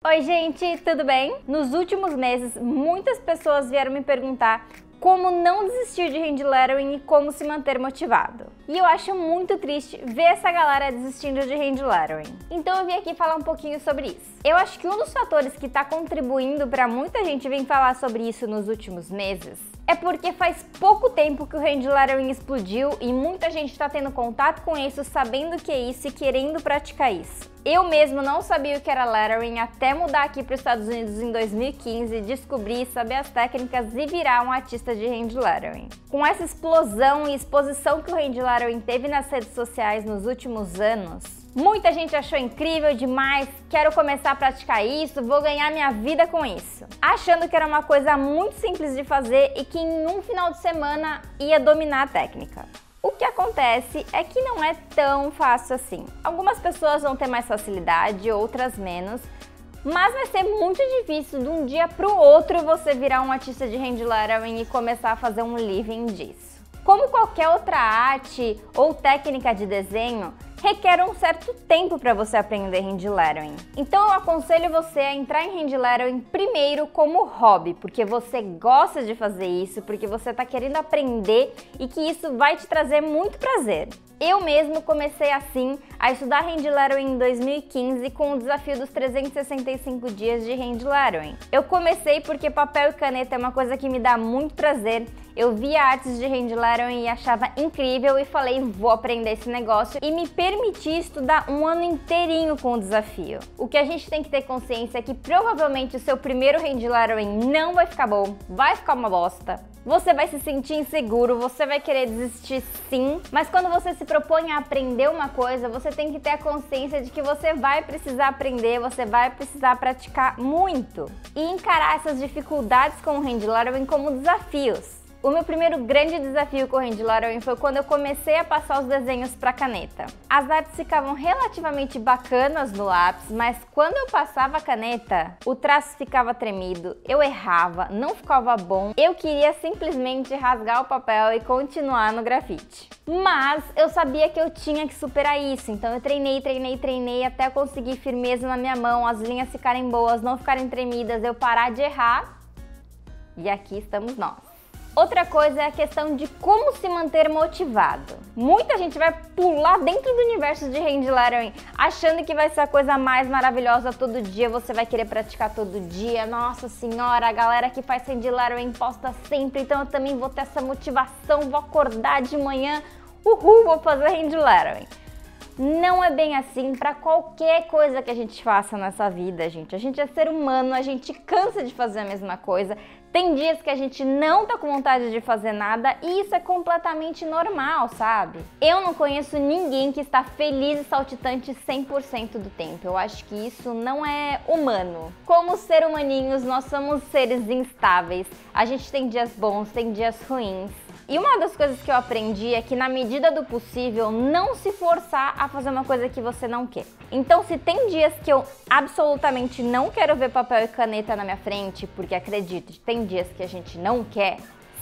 Oi gente, tudo bem? Nos últimos meses, muitas pessoas vieram me perguntar como não desistir de hand lettering e como se manter motivado. E eu acho muito triste ver essa galera desistindo de hand lettering. Então eu vim aqui falar um pouquinho sobre isso. Eu acho que um dos fatores que está contribuindo para muita gente vir falar sobre isso nos últimos meses é porque faz pouco tempo que o hand lettering explodiu e muita gente está tendo contato com isso, sabendo o que é isso e querendo praticar isso. Eu mesmo não sabia o que era lettering até mudar aqui para os Estados Unidos em 2015, descobrir, saber as técnicas e virar um artista de hand lettering. Com essa explosão e exposição que o hand lettering teve nas redes sociais nos últimos anos, muita gente achou incrível demais, quero começar a praticar isso, vou ganhar minha vida com isso. Achando que era uma coisa muito simples de fazer e que em um final de semana ia dominar a técnica. O que acontece é que não é tão fácil assim. Algumas pessoas vão ter mais facilidade, outras menos, mas vai ser muito difícil de um dia para o outro você virar um artista de hand lettering e começar a fazer um living disso. Como qualquer outra arte ou técnica de desenho, requer um certo tempo para você aprender hand lettering. Então eu aconselho você a entrar em hand lettering primeiro como hobby, porque você gosta de fazer isso, porque você está querendo aprender e que isso vai te trazer muito prazer. Eu mesmo comecei assim a estudar hand lettering em 2015 com o desafio dos 365 dias de hand lettering. Eu comecei porque papel e caneta é uma coisa que me dá muito prazer. Eu via artes de hand lettering e achava incrível e falei, vou aprender esse negócio e me permiti estudar um ano inteirinho com o desafio. O que a gente tem que ter consciência é que provavelmente o seu primeiro hand lettering não vai ficar bom, vai ficar uma bosta. Você vai se sentir inseguro, você vai querer desistir sim, mas quando você se propõe a aprender uma coisa, você tem que ter a consciência de que você vai precisar aprender, você vai precisar praticar muito e encarar essas dificuldades com o hand lettering como desafios. O meu primeiro grande desafio com o hand lettering foi quando eu comecei a passar os desenhos para caneta. As artes ficavam relativamente bacanas no lápis, mas quando eu passava a caneta, o traço ficava tremido, eu errava, não ficava bom, eu queria simplesmente rasgar o papel e continuar no grafite. Mas eu sabia que eu tinha que superar isso, então eu treinei até conseguir firmeza na minha mão, as linhas ficarem boas, não ficarem tremidas, eu parar de errar e aqui estamos nós. Outra coisa é a questão de como se manter motivado. Muita gente vai pular dentro do universo de hand lettering, achando que vai ser a coisa mais maravilhosa todo dia, você vai querer praticar todo dia. Nossa senhora, a galera que faz hand lettering posta sempre, então eu também vou ter essa motivação, vou acordar de manhã, uhul, vou fazer hand lettering. Não é bem assim para qualquer coisa que a gente faça nessa vida, gente. A gente é ser humano, a gente cansa de fazer a mesma coisa. Tem dias que a gente não tá com vontade de fazer nada e isso é completamente normal, sabe? Eu não conheço ninguém que está feliz e saltitante 100% do tempo. Eu acho que isso não é humano. Como ser humaninhos, nós somos seres instáveis. A gente tem dias bons, tem dias ruins. E uma das coisas que eu aprendi é que, na medida do possível, não se forçar a fazer uma coisa que você não quer. Então, se tem dias que eu absolutamente não quero ver papel e caneta na minha frente, porque acredite, tem dias que a gente não quer,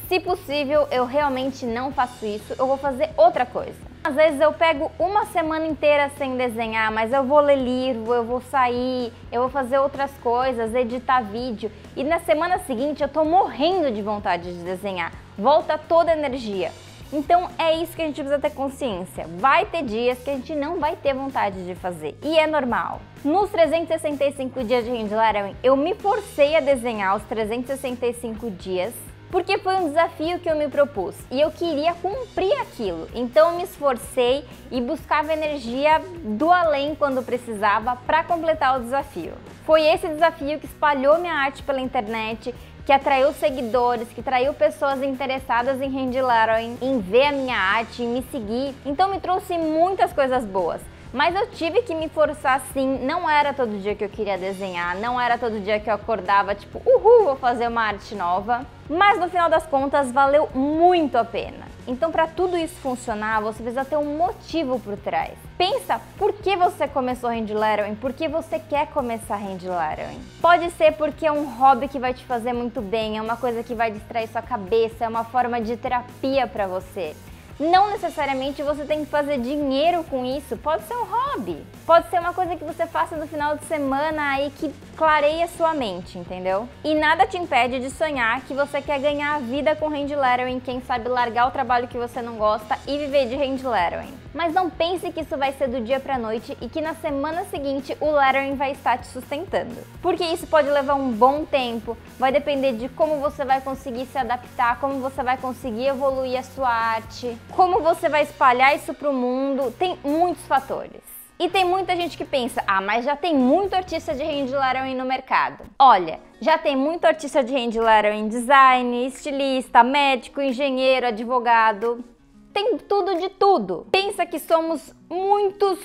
se possível, eu realmente não faço isso, eu vou fazer outra coisa. Às vezes eu pego uma semana inteira sem desenhar, mas eu vou ler livro, eu vou sair, eu vou fazer outras coisas, editar vídeo. E na semana seguinte eu tô morrendo de vontade de desenhar. Volta toda a energia. Então é isso que a gente precisa ter consciência. Vai ter dias que a gente não vai ter vontade de fazer. E é normal. Nos 365 dias de hand lettering, eu me forcei a desenhar os 365 dias. Porque foi um desafio que eu me propus e eu queria cumprir aquilo. Então eu me esforcei e buscava energia do além quando precisava para completar o desafio. Foi esse desafio que espalhou minha arte pela internet, que atraiu seguidores, que atraiu pessoas interessadas em hand lettering, em ver a minha arte, em me seguir. Então me trouxe muitas coisas boas. Mas eu tive que me forçar sim, não era todo dia que eu queria desenhar, não era todo dia que eu acordava tipo, uhul, vou fazer uma arte nova. Mas no final das contas valeu muito a pena. Então para tudo isso funcionar, você precisa ter um motivo por trás. Pensa por que você começou hand lettering, por que você quer começar hand lettering. Pode ser porque é um hobby que vai te fazer muito bem, é uma coisa que vai distrair sua cabeça, é uma forma de terapia para você. Não necessariamente você tem que fazer dinheiro com isso, pode ser um hobby. Pode ser uma coisa que você faça no final de semana aí que clareia sua mente, entendeu? E nada te impede de sonhar que você quer ganhar a vida com hand lettering, quem sabe largar o trabalho que você não gosta e viver de hand lettering. Mas não pense que isso vai ser do dia pra noite e que na semana seguinte o lettering vai estar te sustentando. Porque isso pode levar um bom tempo, vai depender de como você vai conseguir se adaptar, como você vai conseguir evoluir a sua arte, como você vai espalhar isso pro mundo, tem muitos fatores. E tem muita gente que pensa, mas já tem muito artista de hand lettering no mercado. Olha, já tem muito artista de hand lettering, design, estilista, médico, engenheiro, advogado. Tem tudo de tudo. Pensa que somos muitos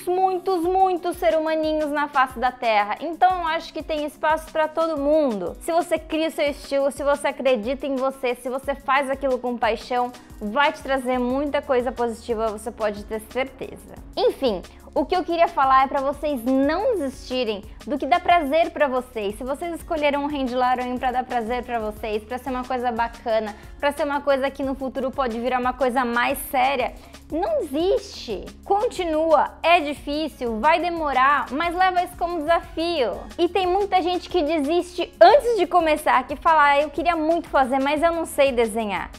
seres humaninhos na face da Terra. Então eu acho que tem espaço para todo mundo. Se você cria o seu estilo, se você acredita em você, se você faz aquilo com paixão, vai te trazer muita coisa positiva, você pode ter certeza. Enfim, o que eu queria falar é para vocês não desistirem do que dá prazer para vocês. Se vocês escolheram um hand lettering para dar prazer para vocês, para ser uma coisa bacana, para ser uma coisa que no futuro pode virar uma coisa mais séria, não desiste. Continua, é difícil, vai demorar, mas leva isso como desafio. E tem muita gente que desiste antes de começar, que fala, eu queria muito fazer, mas eu não sei desenhar.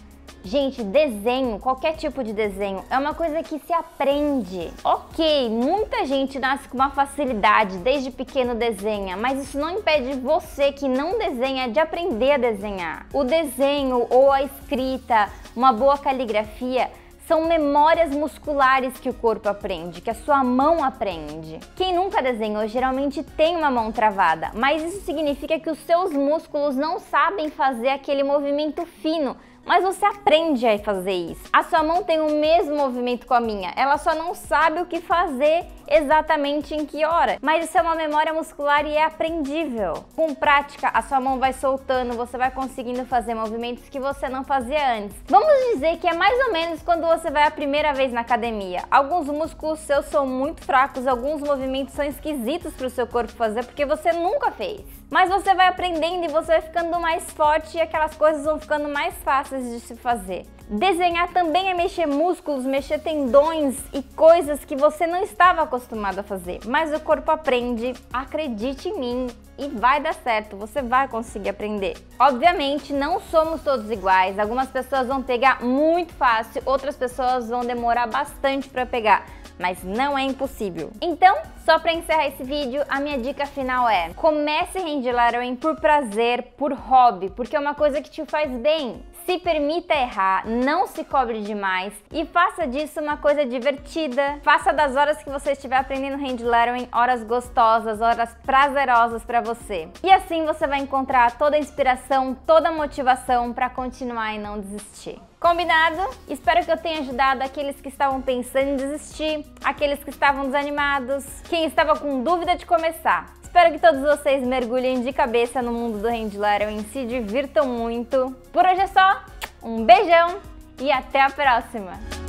Gente, desenho, qualquer tipo de desenho, é uma coisa que se aprende. Ok, muita gente nasce com uma facilidade, desde pequeno desenha, mas isso não impede você que não desenha de aprender a desenhar. O desenho ou a escrita, uma boa caligrafia, são memórias musculares que o corpo aprende, que a sua mão aprende. Quem nunca desenhou geralmente tem uma mão travada, mas isso significa que os seus músculos não sabem fazer aquele movimento fino, mas você aprende a fazer isso. A sua mão tem o mesmo movimento com a minha, ela só não sabe o que fazer exatamente em que hora. Mas isso é uma memória muscular e é aprendível. Com prática, a sua mão vai soltando, você vai conseguindo fazer movimentos que você não fazia antes. Vamos dizer que é mais ou menos quando você vai a primeira vez na academia. Alguns músculos seus são muito fracos, alguns movimentos são esquisitos para o seu corpo fazer porque você nunca fez. Mas você vai aprendendo e você vai ficando mais forte e aquelas coisas vão ficando mais fáceis de se fazer. Desenhar também é mexer músculos, mexer tendões e coisas que você não estava acostumado a fazer. Mas o corpo aprende, acredite em mim, e vai dar certo, você vai conseguir aprender. Obviamente, não somos todos iguais. Algumas pessoas vão pegar muito fácil, outras pessoas vão demorar bastante para pegar. Mas não é impossível. Então, só para encerrar esse vídeo, a minha dica final é: comece hand lettering por prazer, por hobby, porque é uma coisa que te faz bem. Se permita errar, não se cobre demais e faça disso uma coisa divertida. Faça das horas que você estiver aprendendo hand lettering horas gostosas, horas prazerosas para você. E assim você vai encontrar toda a inspiração, toda a motivação para continuar e não desistir. Combinado? Espero que eu tenha ajudado aqueles que estavam pensando em desistir, aqueles que estavam desanimados, quem estava com dúvida de começar. Espero que todos vocês mergulhem de cabeça no mundo do hand lettering e se divirtam muito. Por hoje é só, um beijão e até a próxima!